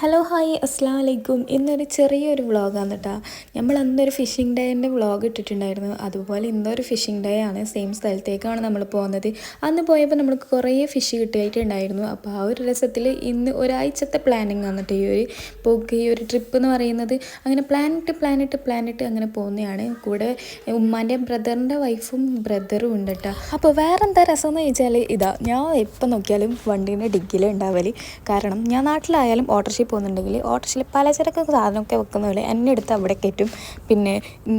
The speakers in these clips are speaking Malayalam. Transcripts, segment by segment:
ഹലോ ഹായ് അസ്സാം വലൈക്കും. ഇന്നൊരു ചെറിയൊരു വ്ളോഗാണ് കേട്ടോ. നമ്മൾ അന്നൊരു ഫിഷിംഗ് ഡേൻ്റെ വ്ളോഗ് ഇട്ടിട്ടുണ്ടായിരുന്നു. അതുപോലെ ഇന്നൊരു ഫിഷിംഗ് ഡേ ആണ്. സെയിം സ്ഥലത്തേക്കാണ് നമ്മൾ പോകുന്നത്. അന്ന് പോയപ്പോൾ നമുക്ക് കുറേ ഫിഷ് കിട്ടിയിട്ടുണ്ടായിരുന്നു. അപ്പോൾ ആ ഒരു രസത്തിൽ ഇന്ന് ഒരാഴ്ചത്തെ പ്ലാനിങ് ആണ് കേട്ടോ ഈ ഒരു പോക്ക്, ഈ ഒരു ട്രിപ്പ് എന്ന് പറയുന്നത്. അങ്ങനെ പ്ലാനിട്ട് അങ്ങനെ പോകുന്നതാണ്. കൂടെ ഉമ്മാൻ്റെ ബ്രദറിൻ്റെ വൈഫും ബ്രദറും ഉണ്ട് കേട്ടോ. അപ്പോൾ വേറെ എന്താ രസം എന്ന് ചോദിച്ചാൽ ഇതാ, ഞാൻ എപ്പോൾ നോക്കിയാലും വണ്ടീൻ്റെ ഡിഗ്ഗിൽ ഉണ്ടാവല്. കാരണം ഞാൻ നാട്ടിലായാലും ഓട്ടോറിക്ഷ പോകുന്നുണ്ടെങ്കിൽ ഓട്ടോറിക്ഷയിൽ പലചരക്ക് സാധനമൊക്കെ വെക്കുന്ന പോലെ എന്നെ എടുത്ത് അവിടെ കയറ്റും. പിന്നെ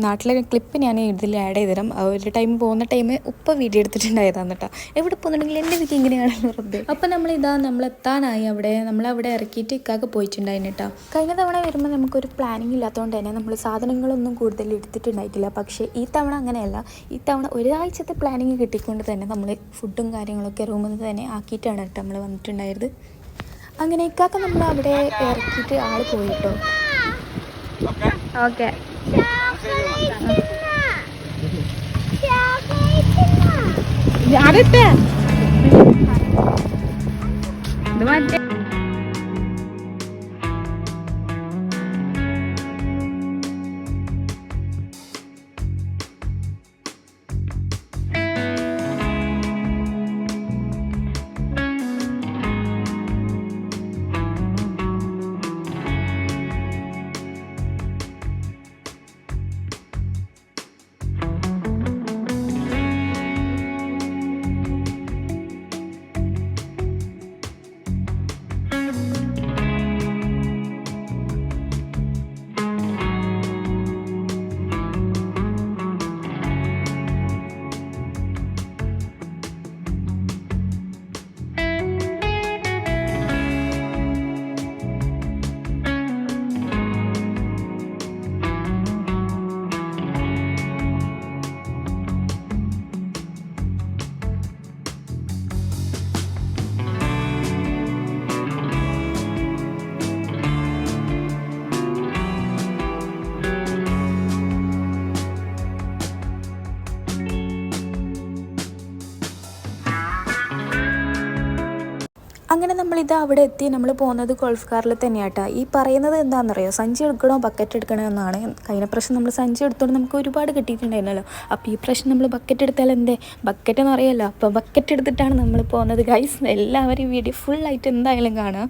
നാട്ടിലെ ക്ലിപ്പ് ഞാൻ ഇതിൽ ആഡ് ചെയ്ത് തരാം. ഒരു ടൈം പോകുന്ന ടൈം വീഡിയോ എടുത്തിട്ടുണ്ടായതാണ് കേട്ടോ. എവിടെ പോകുന്നുണ്ടെങ്കിൽ എൻ്റെ വിധി ഇങ്ങനെയാണല്ലോ വെറുതെ. അപ്പം നമ്മളെത്താനായി. നമ്മളവിടെ ഇറക്കിയിട്ട് ഇക്കാക്ക് പോയിട്ടുണ്ടായിരുന്നു കേട്ടോ. കഴിഞ്ഞ തവണ വരുമ്പോൾ നമുക്കൊരു പ്ലാനിങ് ഇല്ലാത്തതുകൊണ്ട് തന്നെ നമ്മൾ സാധനങ്ങളൊന്നും കൂടുതൽ എടുത്തിട്ടുണ്ടായിട്ടില്ല. പക്ഷേ ഈ തവണ അങ്ങനെയല്ല. ഈ തവണ ഒരാഴ്ചത്തെ പ്ലാനിങ് കിട്ടിക്കൊണ്ട് തന്നെ നമ്മൾ ഫുഡും കാര്യങ്ങളൊക്കെ റൂമിൽ നിന്ന് തന്നെ ആക്കിയിട്ടാണ് കേട്ടോ നമ്മൾ വന്നിട്ടുണ്ടായത്. അങ്ങനെ ഇക്കാക്ക നമ്മൾ അവിടെ ഇറക്കിയിട്ട് ആൾ പോയിട്ടോ. ഓക്കെ അങ്ങനെ നമ്മളിത് അവിടെ എത്തി. നമ്മൾ പോകുന്നത് ഗോൾഫ് കാറിൽ തന്നെയാട്ടോ. ഈ പറയുന്നത് എന്താണെന്നറിയോ, സഞ്ചി എടുക്കണോ ബക്കറ്റ് എടുക്കണോ എന്നാണ്. കഴിഞ്ഞ പ്രാവശ്യം നമ്മൾ സഞ്ചി എടുത്തോണ്ട് നമുക്ക് ഒരുപാട് കിട്ടിയിട്ടുണ്ടായിരുന്നല്ലോ. അപ്പോൾ ഈ പ്രാവശ്യം നമ്മൾ ബക്കറ്റ് എടുത്താൽ എന്തേ, ബക്കറ്റ് എന്ന് അറിയാമല്ലോ. അപ്പോൾ ബക്കറ്റ് എടുത്തിട്ടാണ് നമ്മൾ പോകുന്നത് ഗൈസ്. എല്ലാവരും വീഡിയോ ഫുള്ളായിട്ട് എന്തായാലും കാണുക.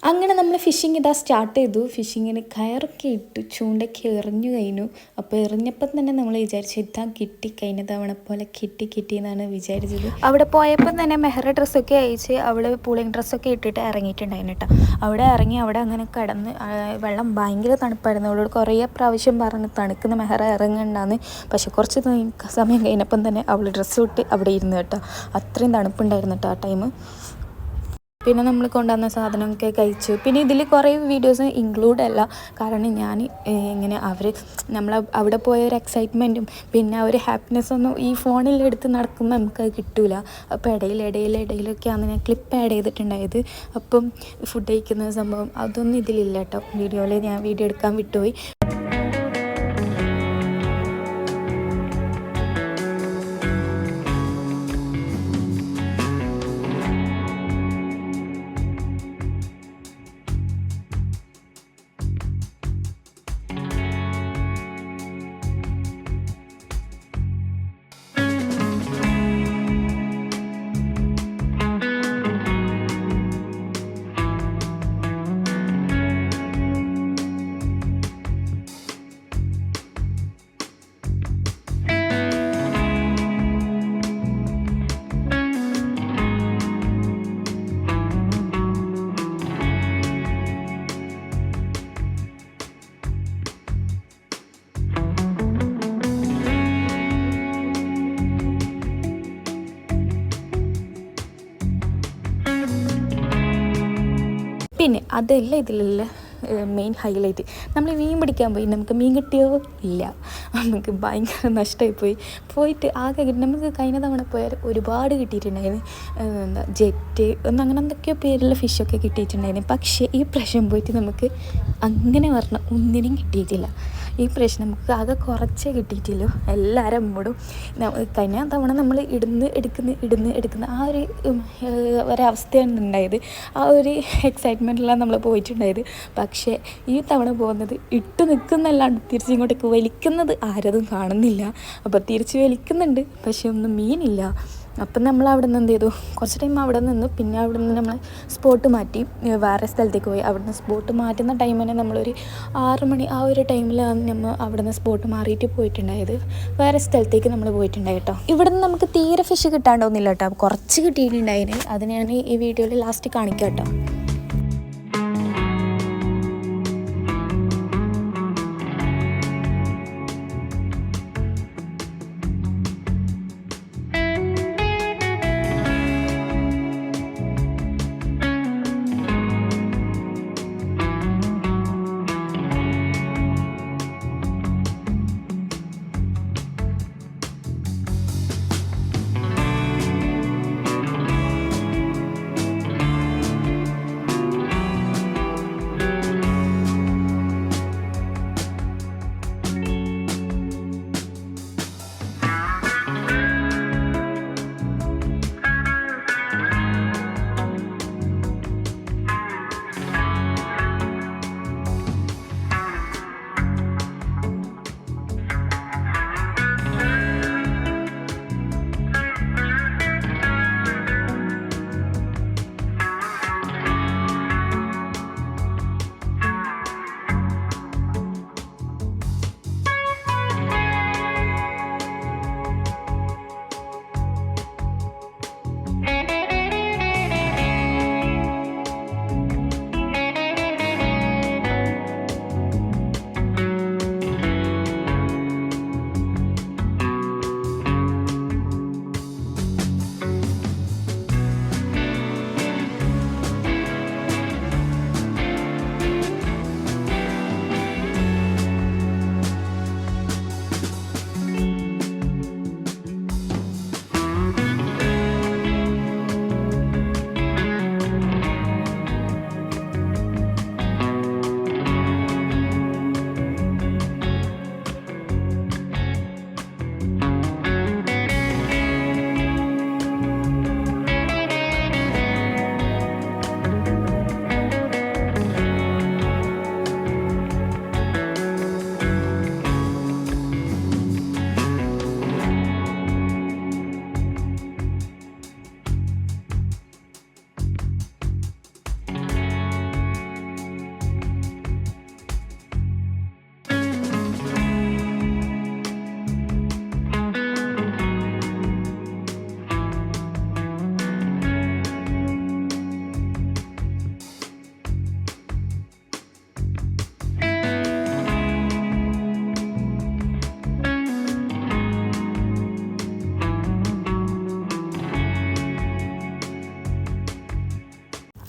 അങ്ങനെ നമ്മൾ ഫിഷിങ് ഇതാ സ്റ്റാർട്ട് ചെയ്തു. ഫിഷിങ്ങിന് കയറൊക്കെ ഇട്ടു, ചൂണ്ടൊക്കെ എറിഞ്ഞു കഴിഞ്ഞു. അപ്പോൾ എറിഞ്ഞപ്പം തന്നെ നമ്മൾ വിചാരിച്ചു ഇതാ കിട്ടി, കഴിഞ്ഞ തവണ പോലെ കിട്ടി എന്നാണ് വിചാരിച്ചത്. അവിടെ പോയപ്പം തന്നെ മെഹറ ഡ്രസ്സൊക്കെ അയച്ച് അവൾ പൂളിങ് ഡ്രസ്സൊക്കെ ഇട്ടിട്ട് ഇറങ്ങിയിട്ടുണ്ടായിരുന്നു കേട്ടോ. അവിടെ ഇറങ്ങി അവിടെ അങ്ങനെ കടന്ന്, വെള്ളം ഭയങ്കര തണുപ്പായിരുന്നു. അവളോട് കുറേ പ്രാവശ്യം പറഞ്ഞ് തണുക്കുന്ന മെഹറ ഇറങ്ങണ്ടാന്ന്. പക്ഷെ കുറച്ച് സമയം കഴിഞ്ഞപ്പം തന്നെ അവൾ ഡ്രസ്സ് ഇട്ട് അവിടെ ഇരുന്ന് കേട്ടോ. അത്രയും തണുപ്പുണ്ടായിരുന്നു കേട്ടോ ആ ടൈം. പിന്നെ നമ്മൾ കൊണ്ടുവന്ന സാധനമൊക്കെ കഴിച്ചു. പിന്നെ ഇതിൽ കുറേ വീഡിയോസ് ഇൻക്ലൂഡ് അല്ല. കാരണം ഞാൻ ഇങ്ങനെ നമ്മൾ അവിടെ പോയ ഒരു എക്സൈറ്റ്മെൻറ്റും പിന്നെ ഒരു ഹാപ്പിനെസ്സൊന്നും ഈ ഫോണിൽ എടുത്ത് നടക്കുമ്പോൾ നമുക്കത് കിട്ടില്ല. അപ്പോൾ ഇടയിലൊക്കെയാണ് ഞാൻ ക്ലിപ്പ് ആഡ് ചെയ്തിട്ടുണ്ടായത്. അപ്പം ഫുഡ് കഴിക്കുന്ന സംഭവം അതൊന്നും ഇതിലില്ല കേട്ടോ. വീഡിയോയിൽ ഞാൻ വീഡിയോ എടുക്കാൻ വിട്ടുപോയി. പിന്നെ അതല്ല ഇതിലുള്ള മെയിൻ ഹൈലൈറ്റ്. നമ്മൾ മീൻ പിടിക്കാൻ പോയി, നമുക്ക് മീൻ കിട്ടിയോ ഇല്ല, നമുക്ക് ഭയങ്കര നഷ്ടമായി പോയിട്ട് ആകെ നമുക്ക് കഴിഞ്ഞ തവണ പോയാൽ ഒരുപാട് കിട്ടിയിട്ടുണ്ടായിരുന്നു. ജെറ്റ് അങ്ങനെ എന്തൊക്കെയോ പേരുള്ള ഫിഷൊക്കെ കിട്ടിയിട്ടുണ്ടായിരുന്നു. പക്ഷേ ഈ പ്രാവശ്യം പോയിട്ട് നമുക്ക് അങ്ങനെ പറഞ്ഞാൽ ഒന്നിനും കിട്ടിയിട്ടില്ല. ഈ പ്രാവശ്യം നമുക്ക് ആകെ കുറച്ചേ കിട്ടിയിട്ടില്ലോ. എല്ലാവരും അമ്മോടും കഴിഞ്ഞ തവണ നമ്മൾ ഇടുന്ന് എടുക്കുന്ന ആ ഒരു ഒരവസ്ഥയാണ് ഉണ്ടായത്. ആ ഒരു എക്സൈറ്റ്മെൻറ്റിലാണ് നമ്മൾ പോയിട്ടുണ്ടായത്. പക്ഷേ ഈ തവണ പോകുന്നത് ഇട്ട് നിൽക്കുന്നല്ലാണ്ട് തിരിച്ചിങ്ങോട്ടേക്ക് വലിക്കുന്നത് ആരതും കാണുന്നില്ല. അപ്പോൾ തിരിച്ച് വലിക്കുന്നുണ്ട്, പക്ഷേ ഒന്നും മീനില്ല. അപ്പം നമ്മൾ അവിടെ നിന്ന് എന്ത് ചെയ്തു, കുറച്ച് ടൈം അവിടെ നിന്ന് പിന്നെ അവിടെ നിന്ന് നമ്മൾ സ്പോട്ട് മാറ്റി വേറെ സ്ഥലത്തേക്ക് പോയി. അവിടെ നിന്ന് സ്പോട്ട് മാറ്റുന്ന ടൈം തന്നെ നമ്മളൊരു 6 മണി ആ ഒരു ടൈമിലാണ് നമ്മൾ അവിടെ നിന്ന് സ്പോട്ട് മാറിയിട്ട് പോയിട്ടുണ്ടായത്. വേറെ സ്ഥലത്തേക്ക് നമ്മൾ പോയിട്ടുണ്ടായി കേട്ടോ. ഇവിടെ നിന്ന് നമുക്ക് തീരെ ഫിഷ് കിട്ടാണ്ടോന്നില്ല കേട്ടോ, കുറച്ച് കിട്ടിയിട്ടുണ്ടായിരുന്നു. അത് ഞാൻ ഈ വീഡിയോയിൽ ലാസ്റ്റ് കാണിക്കാം കേട്ടോ.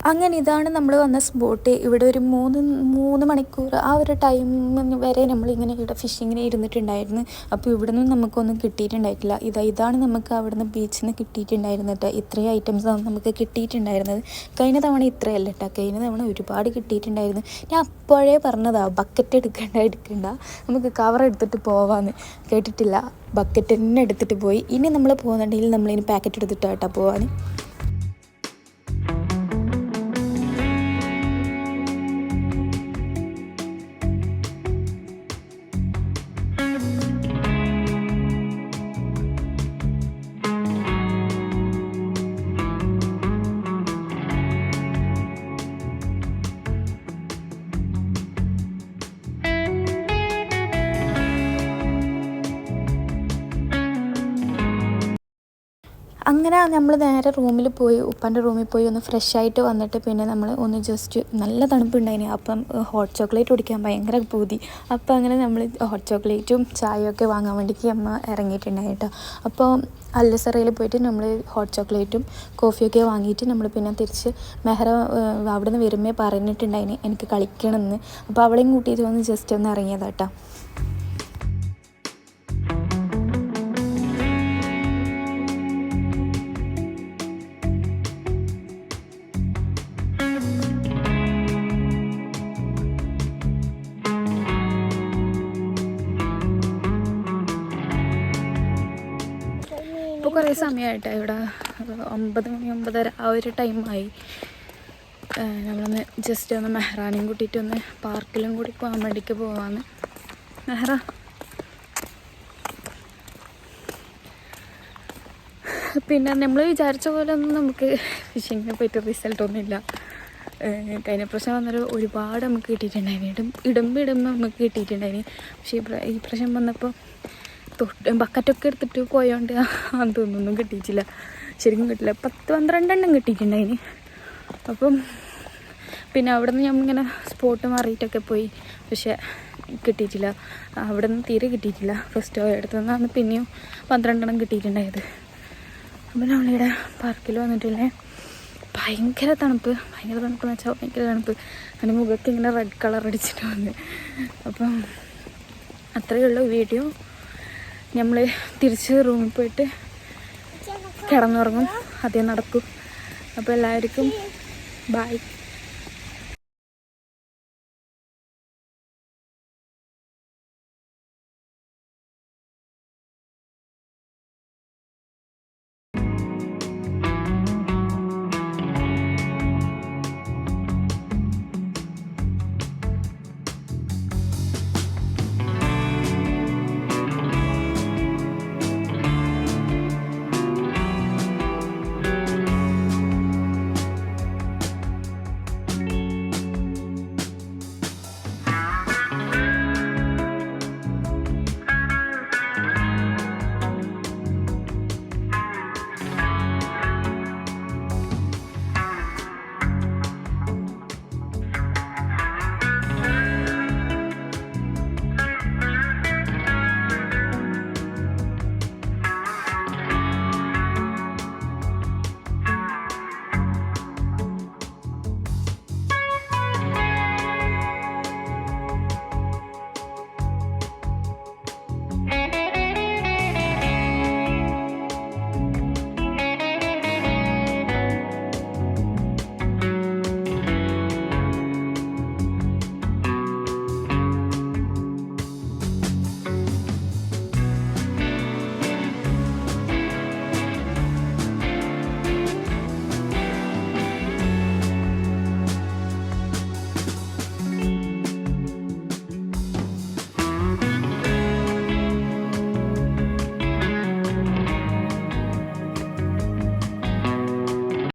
അങ്ങനെ ഇതാണ് നമ്മൾ വന്ന സ്പോട്ട്. ഇവിടെ ഒരു മൂന്ന് മണിക്കൂർ ആ ഒരു ടൈം വരെ നമ്മളിങ്ങനെ ഇവിടെ ഫിഷിങ്ങിന് ഇരുന്നിട്ടുണ്ടായിരുന്നു. അപ്പോൾ ഇവിടെ നിന്ന് നമുക്കൊന്നും കിട്ടിയിട്ടുണ്ടായിട്ടില്ല. ഇതാണ് നമുക്ക് അവിടെ നിന്ന് ബീച്ചിൽ നിന്ന് കിട്ടിയിട്ടുണ്ടായിരുന്നത്. ഇത്രയും ഐറ്റംസാണ് നമുക്ക് കിട്ടിയിട്ടുണ്ടായിരുന്നത്. കഴിഞ്ഞ തവണ ഇത്രയല്ല കേട്ടോ, കഴിഞ്ഞ തവണ ഒരുപാട് കിട്ടിയിട്ടുണ്ടായിരുന്നു. ഞാൻ അപ്പോഴേ പറഞ്ഞതാണ് ബക്കറ്റ് എടുക്കണ്ട, നമുക്ക് കവർ എടുത്തിട്ട് പോവാമെന്ന്. കേട്ടിട്ടില്ല, ബക്കറ്റ് തന്നെ എടുത്തിട്ട് പോയി. ഇനി നമ്മൾ പോകുന്നുണ്ടെങ്കിൽ നമ്മളിനി പാക്കറ്റ് എടുത്തിട്ടാണ് കേട്ടോ പോവാൻ. അങ്ങനെ നമ്മൾ നേരെ റൂമിൽ പോയി, ഉപ്പാൻ്റെ റൂമിൽ പോയി ഒന്ന് ഫ്രഷ് ആയിട്ട് വന്നിട്ട് പിന്നെ നമ്മൾ ഒന്ന് ജസ്റ്റ് നല്ല തണുപ്പുണ്ടായിന്. അപ്പം ഹോട്ട് ചോക്ലേറ്റ് കുടിക്കാൻ ഭയങ്കര പൂതി. അപ്പം അങ്ങനെ നമ്മൾ ഹോട്ട് ചോക്ലേറ്റും ചായയൊക്കെ വാങ്ങാൻ വേണ്ടിയിട്ട് അമ്മ ഇറങ്ങിയിട്ടുണ്ടായി കേട്ടോ. അപ്പോൾ അല്ലസറയിൽ പോയിട്ട് നമ്മൾ ഹോട്ട് ചോക്ലേറ്റും കോഫിയൊക്കെ വാങ്ങിയിട്ട് നമ്മൾ പിന്നെ തിരിച്ച് മെഹ്റ അവിടെ നിന്ന് വരുമ്പോൾ പറഞ്ഞിട്ടുണ്ടായിന് എനിക്ക് കളിക്കണമെന്ന്. അപ്പോൾ അവളെയും കൂട്ടിയിട്ട് വന്ന് ജസ്റ്റ് ഒന്ന് ഇറങ്ങിയതാട്ടോ. ഇപ്പോൾ കുറേ സമയമായിട്ടാണ് ഇവിടെ 9 മണി 9:30 ആ ഒരു ടൈമായി. നമ്മളൊന്ന് ജസ്റ്റ് ഒന്ന് മെഹ്റാനെയും കൂട്ടിയിട്ടൊന്ന് പാർക്കിലും കൂടി പോകാൻ വേണ്ടിയിട്ട് പോവാന്ന്. മെഹ്റ പിന്നെ നമ്മൾ വിചാരിച്ച പോലെ ഒന്നും നമുക്ക് ഫിഷിങ്ങിന് പോയിട്ട് റിസൾട്ടൊന്നുമില്ല. കഴിഞ്ഞ പ്രാവശ്യം വന്നൊരു ഒരുപാട് നമുക്ക് കിട്ടിയിട്ടുണ്ടായിരുന്നു. ഇടുമ്പോൾ നമുക്ക് കിട്ടിയിട്ടുണ്ടായിരുന്നു. പക്ഷേ ഈ പ്രാവശ്യം വന്നപ്പോൾ ബക്കറ്റൊക്കെ എടുത്തിട്ട് പോയോണ്ട് അതൊന്നും കിട്ടിയിട്ടില്ല, ശരിക്കും കിട്ടില്ല. 10-12 എണ്ണം കിട്ടിയിട്ടുണ്ടായിന്. അപ്പം പിന്നെ അവിടെ നിന്ന് നമ്മളിങ്ങനെ സ്പോട്ട് മാറിയിട്ടൊക്കെ പോയി, പക്ഷേ കിട്ടിയിട്ടില്ല. അവിടെ നിന്ന് തീരെ കിട്ടിയിട്ടില്ല. ഫസ്റ്റ് അടുത്തു നിന്നാണ് പിന്നെയും 12 എണ്ണം കിട്ടിയിട്ടുണ്ടായത്. അപ്പം നമ്മളിവിടെ പാർക്കിൽ വന്നിട്ടില്ലേ, ഭയങ്കര തണുപ്പ് എന്ന് വെച്ചാൽ ഭയങ്കര തണുപ്പ്. അതിൻ്റെ മുഖത്ത് ഇങ്ങനെ റെഡ് കളർ അടിച്ചിട്ട് വന്ന്. അപ്പം അത്രയേ ഉള്ളൂ വീഡിയോ. നമ്മൾ തിരിച്ച് റൂമിൽ പോയിട്ട് കിടന്നുറങ്ങും, അതേ നടക്കും. അപ്പോൾ എല്ലാവർക്കും ബൈ.